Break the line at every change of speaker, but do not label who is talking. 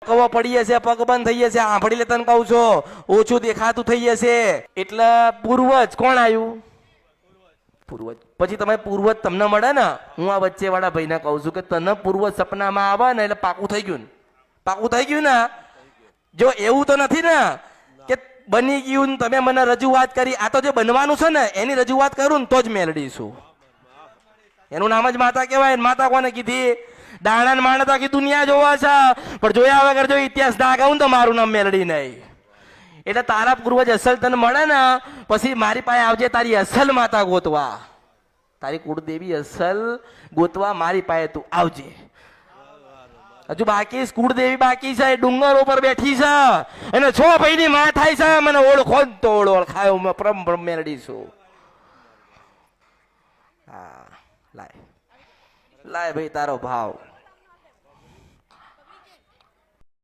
કવો પડી જશે, પગ બંધ થઈ જશે, આંભળી લે તને કહું છું, ઓછું દેખાતું થઈ જશે. એટલે પૂર્વજ કોણ આવ્યું? પૂર્વજ. પછી તમે પૂર્વજ તમને મળે ને, હું આ વચ્ચે વાળા ભાઈને કહું છું કે તને પૂર્વજ સપનામાં આવે ને એટલે પાકું થઈ ગયું ને, પાકું થઈ ગયું ને. જો એવું તો નથી ને કે બની ગયું ને તમે મને રજૂઆત કરી, આ તો જે બનવાનું છે ને એની રજૂઆત કરું ને તો જ મેળડીશું. એનું નામ જ માતા કહેવાય. માતા કોને કીધી? દાણા ને માણતા કીધું દુનિયા જોવા છે, પણ જોયા વગર જો ઇતિહાસ ના કહું તો મારું નામ મેલડી નહીં. એટલે તારા પૂર્વજ અસલ તને મળે ને પછી મારી પાસે આવજે, તારી અસલ માતા ગોતવા, તારી કુળદેવી અસલ ગોતવા મારી પાસે તું આવજે. હજુ બાકી કુળદેવી બાકી છે, ડુંગર ઉપર બેઠી છે અને 6 ભાઈની માં થાય છે. મને ઓળખો જ તો ઓળખાયો, મેં પરમ મેલડી છું. હા લાય લાય ભાઈ તારો ભાવ.